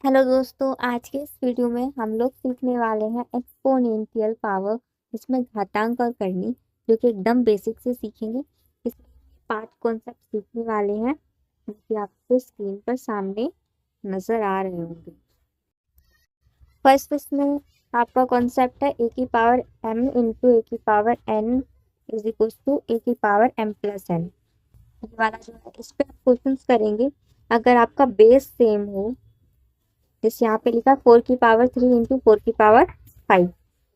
Hello दोस्तों, आज के इस वीडियो में हम लोग सीखने वाले हैं एक्सपोनेंशियल पावर, इसमें घातांक और करनी, जो कि एकदम बेसिक से सीखेंगे। इसमें 5 कॉन्सेप्ट सीखने वाले हैं जो कि आपको स्क्रीन पर सामने नजर आ रहे होंगे। फर्स्ट इसमें आपका कॉन्सेप्ट है ए की पावर m इंटू ए की power n is equal to A की पावर m प्लस n। ये वाला जो है इस पे आप क्वेश्चंस करेंगे। अगर आपका बेस सेम हो, जैसे यहाँ पे लिखा 4 की पावर 3 इंटू 4 की पावर 5।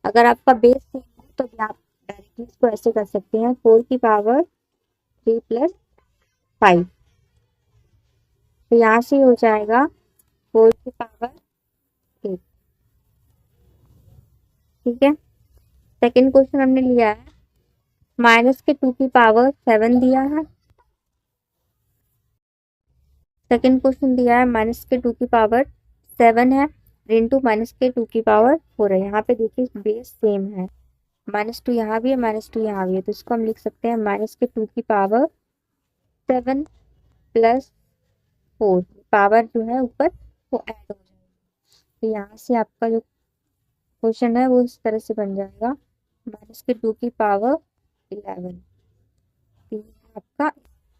अगर आपका बेस सेम हो तो भी आप डायरेक्टली इसको ऐसे कर सकते हैं, 4 की पावर 3 प्लस 5। तो यहाँ से हो जाएगा 4 की पावर 8। ठीक है। सेकेंड क्वेश्चन हमने लिया है -2 की पावर 7 दिया है। सेकेंड क्वेश्चन दिया है -2 की पावर 7 है इंटू -2 की पावर 4 है। यहाँ पे देखिए बेस सेम है, -2 यहाँ भी है, -2 यहाँ भी है, तो इसको हम लिख सकते हैं -2 की पावर 7 प्लस 4। पावर जो है ऊपर वो ऐड हो जाएगी। तो यहाँ से आपका जो क्वेश्चन है वो इस तरह से बन जाएगा -2 की पावर 11। तो ये आपका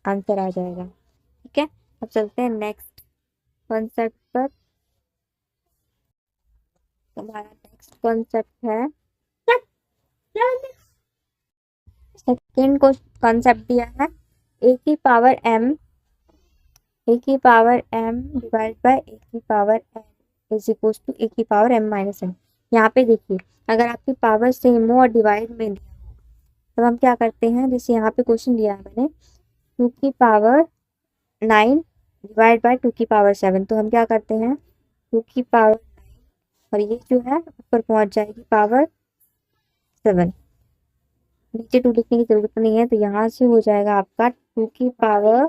आंसर आ जाएगा। ठीक है, अब चलते हैं नेक्स्ट कॉन्सेप्ट पर। हमारा नेक्स्ट कॉन्सेप्ट है, सेकेंड कॉन्सेप्ट दिया है a की power m divide by a की power n is equal to a की पावर m-n। यहाँ पे देखिए अगर आपकी पावर सेम हो और डिवाइड में दिया हो तब हम क्या करते हैं, जैसे यहाँ पे क्वेश्चन दिया है मैंने 2 की पावर 9 डिवाइड बाय 2 की पावर 7, तो हम क्या करते हैं 2 की पावर 9 और ये जो है ऊपर पहुंच जाएगी पावर 7। नीचे 2 लिखने की जरूरत नहीं है, तो यहाँ से हो जाएगा आपका 2 की पावर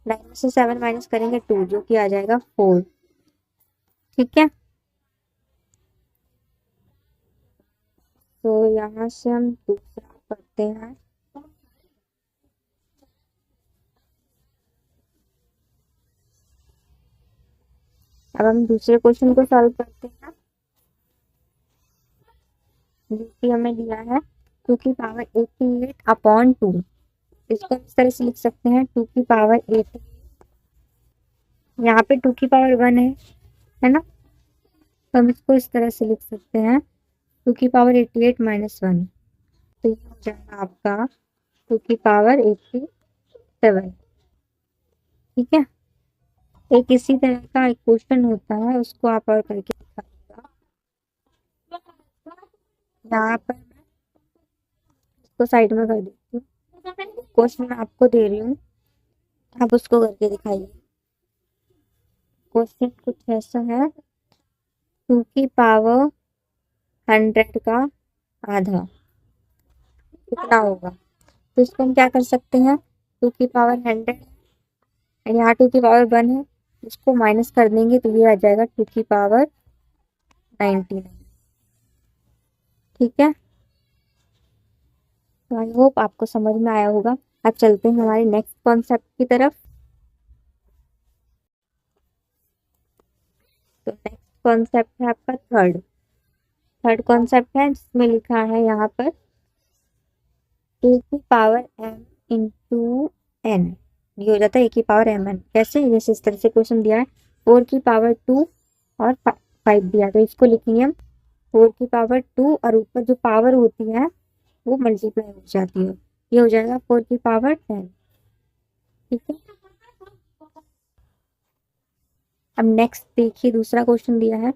9 में से 7 माइनस करेंगे 2, जो कि आ जाएगा 4। ठीक है, तो यहाँ से हम दूसरा करते हैं। अब हम दूसरे क्वेश्चन को सॉल्व करते हैं, जो कि हमें दिया है 2 की पावर 88 अपॉन 2। इसको इस तरह से लिख सकते हैं 2 की पावर 88, यहाँ पे 2 की पावर 1 है ना, तो हम इसको इस तरह से लिख सकते हैं 2 की पावर 88 माइनस 1। तो ये हो जाएगा आपका 2 की पावर 87। ठीक है, एक इसी तरह का एक क्वेश्चन होता है, उसको आप और करके दिखाइएगा। यहाँ पर मैं इसको साइड में कर देती हूँ, क्वेश्चन मैं आपको दे रही हूँ, आप उसको करके दिखाइए। क्वेश्चन कुछ ऐसा है, 2 की पावर 100 का आधा कितना होगा। तो इसको हम क्या कर सकते हैं, 2 की पावर 100 और यहाँ 2 की पावर 1 है, इसको माइनस कर देंगे तो ये आ जाएगा 2 की पावर 99। ठीक है, तो आई होप आपको समझ में आया होगा। अब चलते हैं हमारे नेक्स्ट कॉन्सेप्ट की तरफ। तो नेक्स्ट कॉन्सेप्ट है आपका थर्ड कॉन्सेप्ट है, जिसमें लिखा है यहाँ पर a की पावर m इंटू n। ये हो जाता है a की पावर mn। कैसे, जैसे इस तरह से क्वेश्चन दिया है 4 की पावर 2 और 5 दिया, तो इसको लिखेंगे हम 4 की पावर 2 और ऊपर जो पावर होती है वो मल्टीप्लाई हो जाती है, ये हो जाएगा 4 की पावर 10। ठीक है, अब नेक्स्ट देखिए दूसरा क्वेश्चन दिया है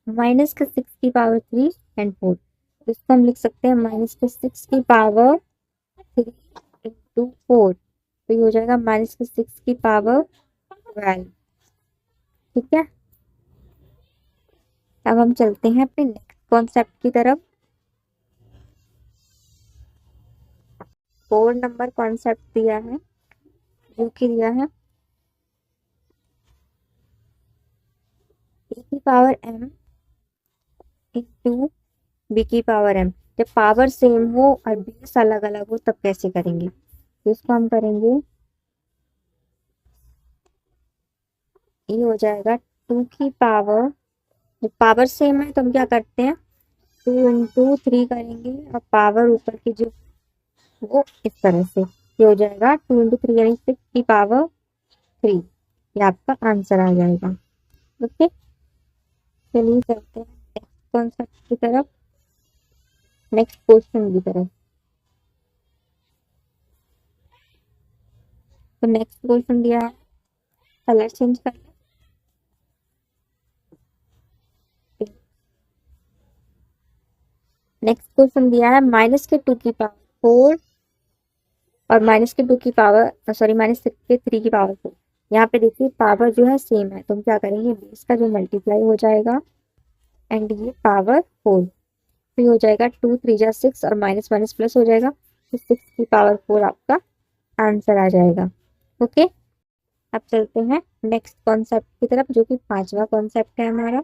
-6 की पावर 3 और 4। तो इसको हम लिख सकते हैं -6 की पावर 3 इंटू 4, तो ये हो जाएगा -6 की पावर 12। ठीक है, अब हम चलते हैं अपने नेक्स्ट कॉन्सेप्ट की तरफ। 4 नंबर कॉन्सेप्ट दिया है, जो कि दिया है a की पावर m इंटू b की पावर m। जब पावर सेम हो और बेस अलग अलग हो तब कैसे करेंगे, तो इसको हम करेंगे, ये हो जाएगा 2 की पावर जब पावर सेम है तो हम क्या करते हैं, 2 × 3 करेंगे और पावर ऊपर की जो वो इस तरह से ये हो जाएगा 2 × 3 यानी 6 की पावर 3। ये आपका आंसर आ जाएगा। ओके, चलिए चलते हैं नेक्स्ट कॉन्सेप्ट की तरफ, नेक्स्ट क्वेश्चन की तरफ। तो नेक्स्ट क्वेश्चन दिया है, कलर चेंज कर लें। नेक्स्ट क्वेश्चन दिया है -2 की पावर 4 और -2 की पावर सॉरी -3 की पावर 4। यहाँ पे देखिए पावर जो है सेम है, तो हम क्या करेंगे, बेस का जो मल्टीप्लाई हो जाएगा एंड ये पावर 4, तो ये हो जाएगा 2 × 3 = 6 और माइनस माइनस प्लस हो जाएगा, तो 6 की पावर 4 आपका आंसर आ जाएगा। ओके, अब चलते हैं नेक्स्ट कॉन्सेप्ट की तरफ, जो कि 5वां कॉन्सेप्ट है हमारा,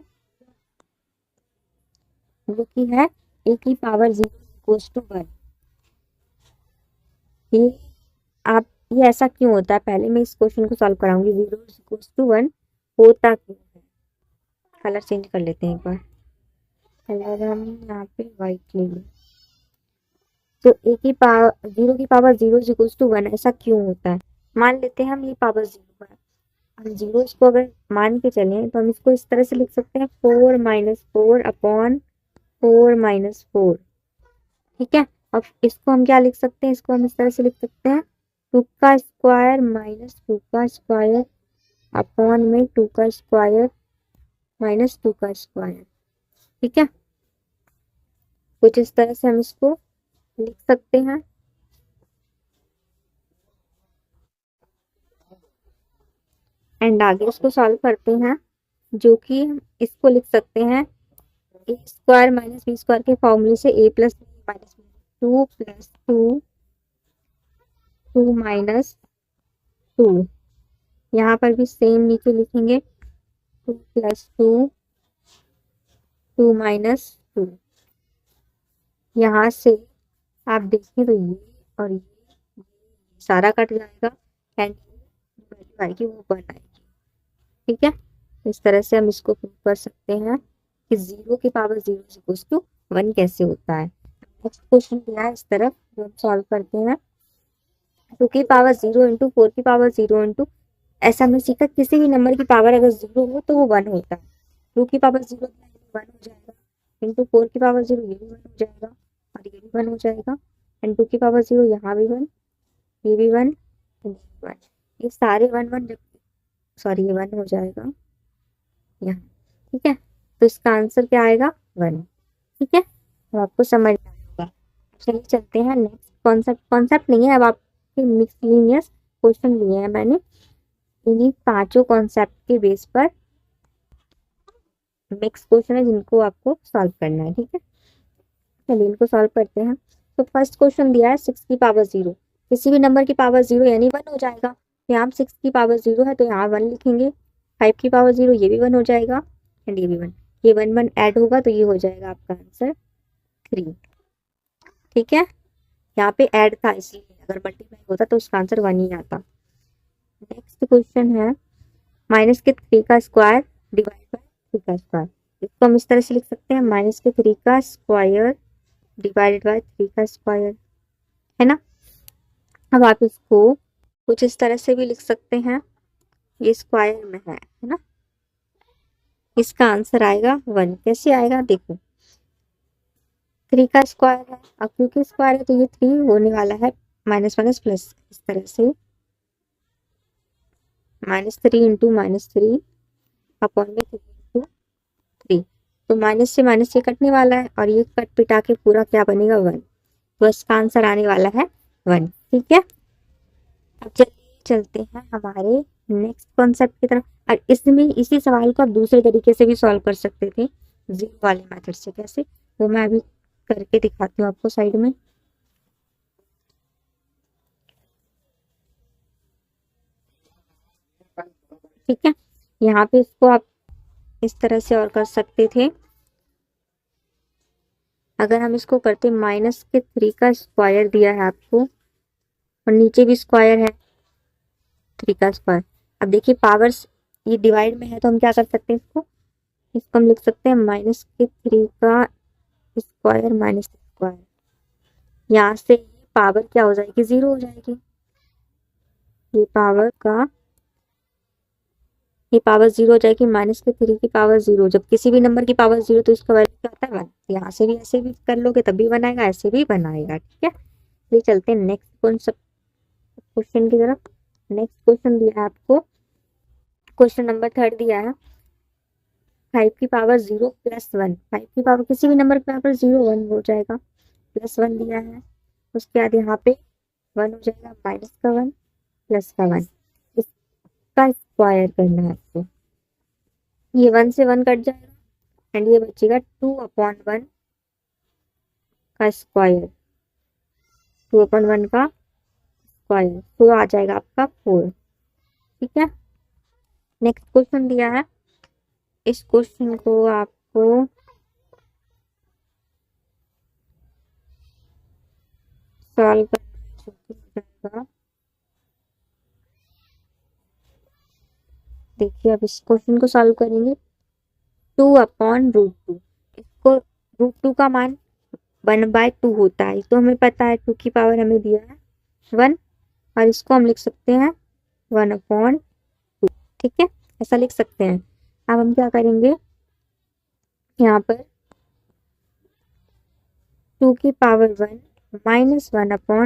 जो कि है A की पावर 0 = 1। ये आप ये ऐसा क्यों होता है, पहले मैं इस क्वेश्चन को सॉल्व कराऊंगी। 0 = 1 होता क्यों है, कलर चेंज कर लेते हैं एक बार, कलर हम यहाँ पे व्हाइट ले लें। तो A की पावर 0 = 1 ऐसा क्यों होता है, मान लेते हैं हम ये पावर 0 है, हम जीरो इसको अगर मान के चलें तो हम इसको इस तरह से लिख सकते हैं 4 - 4/4 ठीक है। अब इसको हम क्या लिख सकते हैं, इसको हम इस तरह से लिख सकते हैं 2 का स्क्वायर -2 का स्क्वायर अपॉन में 2 का स्क्वायर -2 का स्क्वायर। ठीक है, कुछ इस तरह से हम इसको लिख सकते हैं। एंड आगे इसको सॉल्व करते हैं, जो कि हम इसको लिख सकते हैं A² - B² के फॉर्मूले से A + B - 2 + 2 2 - 2। यहाँ पर भी सेम नीचे लिखेंगे 2 + 2 2 - 2। यहाँ से आप देखें तो ये और ये सारा कट जाएगा एंड वैल्यू आएगी वो 1 आएगी। ठीक है, इस तरह से हम इसको प्रूव कर सकते हैं कि 0 की पावर 0 = 1 कैसे होता है। नेक्स्ट क्वेश्चन दिया है इस तरफ, जो हम सॉल्व करते हैं। 2 की पावर 0 × 4 की पावर 0 × ऐसा हमने सीखा, किसी भी नंबर की पावर अगर 0 हो तो वो 1 होता है। 2 की पावर 0 1 हो जाएगा, इंटू 4 की पावर 0 ये भी 1 हो जाएगा और ये भी 1 हो जाएगा, एंड 2 की पावर 0 यहाँ भी 1, ये भी 1, ये भी 1, ये सारे 1 जब सॉरी ये 1 हो जाएगा यहाँ। ठीक है, तो इसका आंसर क्या आएगा 1। ठीक है, तो आपको समझ में आएगा। चलिए चलते हैं नेक्स्ट कॉन्सेप्ट, कॉन्सेप्ट नहीं है, अब आपके मिसलिनियस क्वेश्चन लिए हैं मैंने, इन्हीं 5 कॉन्सेप्ट के बेस पर मिक्स क्वेश्चन है जिनको आपको सॉल्व करना है। ठीक है, चलिए इनको सॉल्व करते हैं। तो फर्स्ट क्वेश्चन दिया है 6 की पावर 0, किसी भी नंबर की पावर 0 यानी 1 हो जाएगा। यहाँ 6 की पावर 0 है तो यहाँ 1 लिखेंगे, 5 की पावर 0 ये भी 1 हो जाएगा एंड ये भी 1, ये 1 1 ऐड होगा तो ये हो जाएगा आपका आंसर 3। ठीक है, यहाँ पे ऐड था इसलिए, अगर मल्टीप्लाई होता तो उसका आंसर 1 ही आता। नेक्स्ट क्वेश्चन है -3 का स्क्वायर डिवाइड बाय 3 का स्क्वायर। इसको हम इस तरह से लिख सकते हैं -3 का स्क्वायर डिवाइडेड बाय 3 का स्क्वायर, है ना। अब आप इसको कुछ इस तरह से भी लिख सकते हैं, ये स्क्वायर में है ना, इसका आंसर आएगा 1। कैसे आएगा देखो, 3 का स्क्वायर है, अब क्योंकि स्क्वायर है तो ये 3 होने वाला है माइनस माइनस प्लस, इस तरह से -3 × -3 अपॉन में 3 × 3, तो माइनस से माइनस ये कटने वाला है और ये कट पिटा के पूरा क्या बनेगा 1, तो इसका आंसर आने वाला है 1। ठीक है, अब चलिए चलते हैं हमारे नेक्स्ट कॉन्सेप्ट की तरफ। और इसमें इसी सवाल को आप दूसरे तरीके से भी सॉल्व कर सकते थे, जीरो वाले मेथड से। कैसे, वो मैं अभी करके दिखाती हूँ आपको साइड में। ठीक है, यहाँ पे इसको आप इस तरह से और कर सकते थे, अगर हम इसको करते -3 का स्क्वायर दिया है आपको और नीचे भी स्क्वायर है 3 का स्क्वायर। अब देखिए पावर्स ये डिवाइड में है तो हम क्या कर सकते हैं, इसको इसको हम लिख सकते हैं -3 का स्क्वायर माइनस स्क्वायर। यहाँ से ये पावर क्या हो जाएगी, 0 हो जाएगी। ये पावर 0 हो जाएगी, -3 की पावर 0। जब किसी भी नंबर की पावर 0 तो इसका वैल्यू क्या होता है 1। यहाँ से भी ऐसे भी कर लोगे तब भी बनाएगा, ऐसे भी बनाएगा, ठीक है। ये चलते हैं नेक्स्ट क्वेश्चन की तरफ। नेक्स्ट क्वेश्चन दिया है आपको, क्वेश्चन नंबर 3 दिया है 5 की पावर 0 प्लस 1। 5 की पावर किसी भी नंबर की पावर 0 1 हो जाएगा, प्लस 1 दिया है। उसके बाद यहाँ पे 1 हो जाएगा, माइनस का 1 प्लस का 1। इसका स्क्वायर करना है आपको। ये 1 से 1 कट जाएगा एंड ये बचेगा 2/1 का स्क्वायर। 2/1 का स्क्वायर तो आ जाएगा आपका 4, ठीक है। नेक्स्ट क्वेश्चन दिया है, इस क्वेश्चन को आपको सॉल्व करना हो जाएगा। देखिए अब इस क्वेश्चन को सॉल्व करेंगे। 2/√2, इसको √2 का मान 1/2 होता है, तो हमें पता है 2 की पावर हमें दिया है 1, और इसको हम लिख सकते हैं 1/2, ठीक है, ऐसा लिख सकते हैं। अब हम क्या करेंगे, यहाँ पर 2 की पावर 1 माइनस 1/2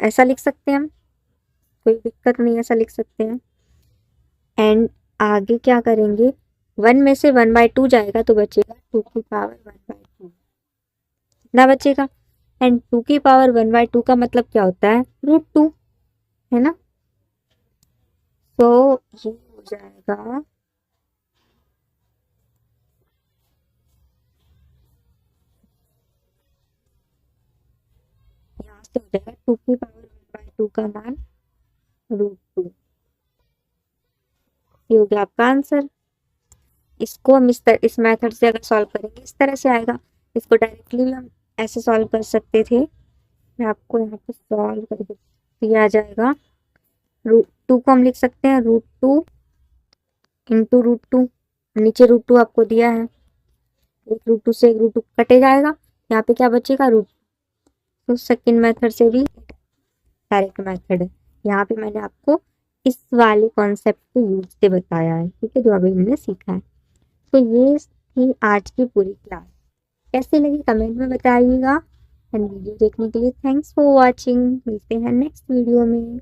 ऐसा लिख सकते हैं हम, कोई दिक्कत नहीं, ऐसा लिख सकते हैं। एंड आगे क्या करेंगे, 1 में से 1/2 जाएगा तो बचेगा 2 की पावर 1/2, इतना बचेगा। एंड 2 की पावर 1/2 का मतलब क्या होता है, √2, है ना। तो ये हो जाएगा यहाँ से हो जाएगा 2 की पावर 1/2 का मान √2। ये हो गया आपका आंसर। इसको हम इस मेथड से अगर सॉल्व करेंगे इस तरह से आएगा। इसको डायरेक्टली भी हम ऐसे सॉल्व कर सकते थे। मैं आपको यहाँ पे सॉल्व करके दिया जाएगा। √2 को हम लिख सकते हैं √2 इंटू √2, नीचे √2 आपको दिया है, एक √2 से एक √2 कटे जाएगा, यहाँ पे क्या बचेगा √2। तो सेकेंड मेथड से भी डायरेक्ट मेथड है। यहाँ पे मैंने आपको इस वाले कॉन्सेप्ट को यूज से बताया है, ठीक है, जो अभी हमने सीखा है। तो ये थी आज की पूरी क्लास। कैसे लगी कमेंट में बताइएगा। एंड वीडियो देखने के लिए थैंक्स फॉर वॉचिंग। मिलते हैं नेक्स्ट वीडियो में।